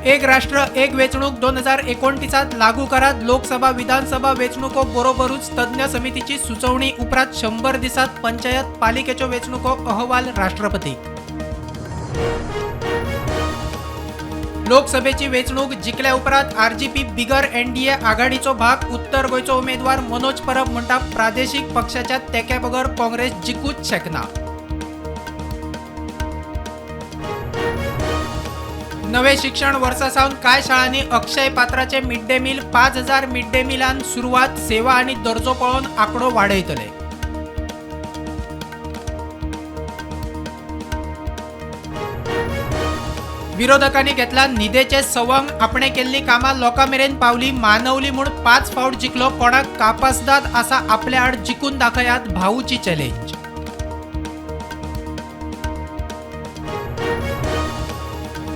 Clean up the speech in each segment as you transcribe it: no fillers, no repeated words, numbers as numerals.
एक राष्ट्र एक वेचणूक 2029 लागू करात लोकसभा विधानसभा वेचणुको बरोबरूच तज्ञ समितीची सुचवणी उपरांत 100 दिसात पंचायत पालिकेच्यो वेचणुको अहवाल राष्ट्रपती. लोकसभेची वेचणूक जिखल्या उपरांत आरजीपी बिगर एनडीए आघाडीचो भाग उत्तर गोंयचो उमेदवार मनोज परब म्हणटा प्रादेशीक पक्षाच्या तेक्या बगर काँग्रेस जिखूच शकना. नवे शिक्षण वर्सा सावन कांय शाळांनी अक्षय पात्राचे mid day meal 5000 mid day मिलान सुरवात. सेवा आनी दर्जो पळोवन आंकडो वाडयतले. विरोधकांनी घेतला न्हिदेचे सवंग. आपणे केल्ली कामां लोकां मेरेन पावली. मानवली म्हूण 5 फावट जिखलो. कोणाक कापासदाद आसा आपल्या आड जिखून दाखयात. भाऊची चॅलेंज.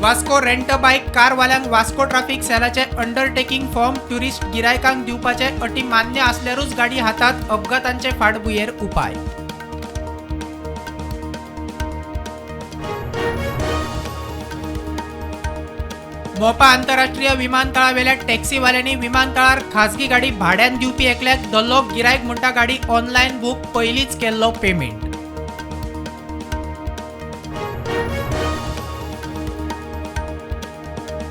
वास्को रेंट बायक कारवाल्यांक वास्को ट्रॅफिक सेलाचे अंडरटेकिंग फॉर्म ट्युरिस्ट गिरायकांक दिवपाचे अटी मान्य आसल्यारूच गाडी हातात. अपघातांचे फाटभुंयेर उपाय. मोपा आंतरराष्ट्रीय विमानतळावेल्या टॅक्सीवाल्यांनी विमानतळार खासगी गाडी भाड्यान दिवपी एकल्याक धल्लो. गिरायक म्हणटा गाडी ऑनलायन बूक पयलींच केल्लो पेमेंट.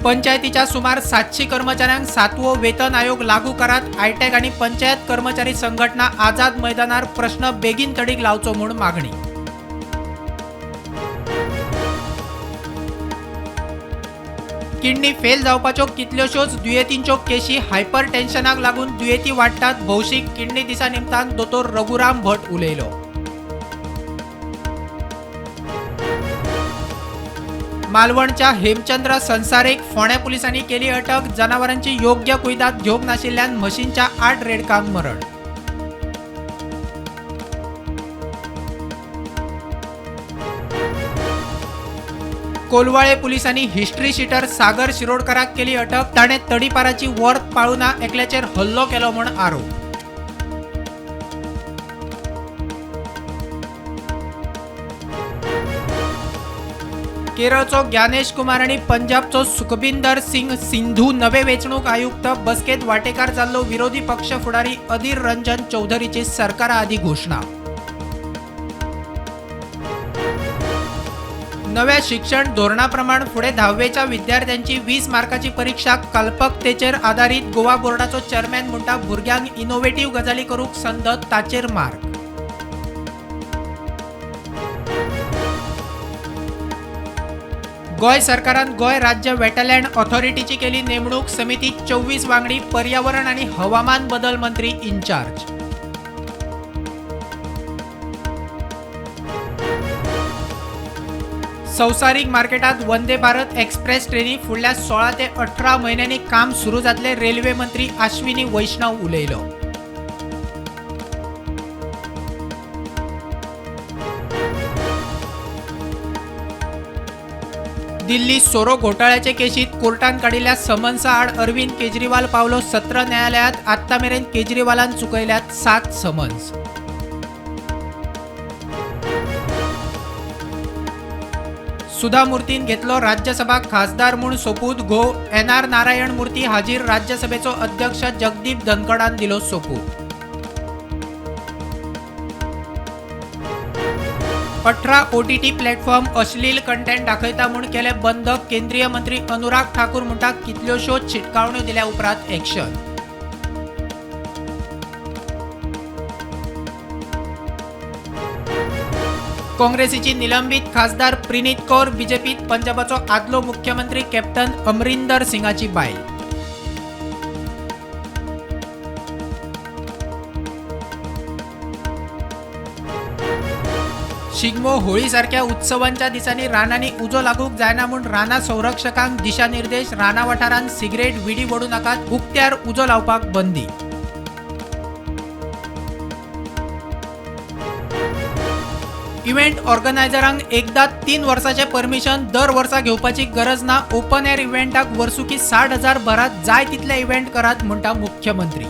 पंचायतीच्या सुमार 700 कर्मचाऱ्यांक 7वो वेतन आयोग लागू करात. आयटेक आणि पंचायत कर्मचारी संघटना आझाद मैदानार प्रश्न बेगीन तडीक लावचो म्हूण मागणी. किडनी फेल जावपाच्यो कितल्योशोच दुयेंतींच्यो केशी. हायपर टेन्शनाक लागून दुयेंती वाडटात. भौशीक किडनी दिसा निमतान दोतोर रघुराम भट उलयलो. मालवणच्या हेमचंद्र संसारेक फोंड्या पुलिसांनी केली अटक. जनावरांची योग्य कुयदाद घेवंक नाशिल्ल्यान म्हशींच्या 8 रेडकांक मरण. कोलवाळे पुलिसांनी हिस्ट्री शीटर सागर शिरोडकराक केली अटक. ताणें तडीपाराची वर्थ पाळुना एकल्याचेर हल्लो केलो म्हूण आरोप. केरळचो ज्ञानेश कुमार आणि पंजाबचो सुखबिंदर सिंग सिंधू नवे वेचणूक आयुक्त. बसकेत वांटेकार जाल्लो विरोधी पक्ष फुडारी अधीर रंजन चौधरीची सरकारा आदी घोषणा. नव्या शिक्षण धोरणाप्रमाण फुडें 10वेच्या विद्यार्थ्यांची 20 मार्काची परीक्षा कल्पकतेचेर आधारीत. गोवा बोर्डाचो चेअरमॅन म्हणटा भुरग्यांक इनोव्हेटिव्ह गजाली करूंक संद ताचेर मार्क. गोय सरकारान गोय राज्य वेटलँड ऑथॉरिटीची केली नेमणूक. समितीत 24 वांगडी. पर्यावरण आणि हवामान बदल मंत्री इन्चार्ज. संवसारीक मार्केटात वंदे भारत एक्सप्रेस ट्रेनी फुडल्या 16 ते 18 म्हयन्यांनी काम सुरू जातले. रेल्वे मंत्री अश्विनी वैष्णव उलयलो. दिल्ली सोरो घोटाळ्याचे केशीत कोर्टान काडिल्ल्या समन्सा आड अरविंद केजरीवाल पावलो. सत्र न्यायालयात. आत्ता मेरेन केजरीवालान चुकयल्यात 7 समन्स. सुधा मूर्तीन घेतलो राज्यसभा खासदार म्हूण सोपूत. घो. NR नारायण मूर्ती हाजीर. राज्यसभेचो अध्यक्ष जगदीप धनखडान दिलो सोपूत. 18 OTT प्लॅटफॉर्म अश्लील कंटेंट दाखयता म्हूण केले बंद. केंद्रीय मंत्री अनुराग ठाकूर म्हणटा कितल्योशोच शिटकावण्यो दिल्या उपरांत एक्शन. काँग्रेसीची निलंबित खासदार प्रीनीत कौर. बीजेपीत पंजाबाचो आदलो मुख्यमंत्री कॅप्टन अमरिंदर सिंगाची बायल. शिगमो होळी सारख्या उत्सवांच्या दिसांनी रानांनी उजो लागूंक जायना म्हूण राना संरक्षकांक दिशानिर्देश. राना वाठारांत सिगरेट विडी वडू नाकात. उक्त्यार उजो लावपाक बंदी. इव्हेंट ऑर्गनायझरांक एकदा 3 वर्सांचे परमिशन दर वर्सा घेवपाची गरज ना. ओपन एअर इव्हेंटाक वर्सुकी 60,000 भरात. जाय तितले इव्हेंट करात म्हणटा मुख्यमंत्री.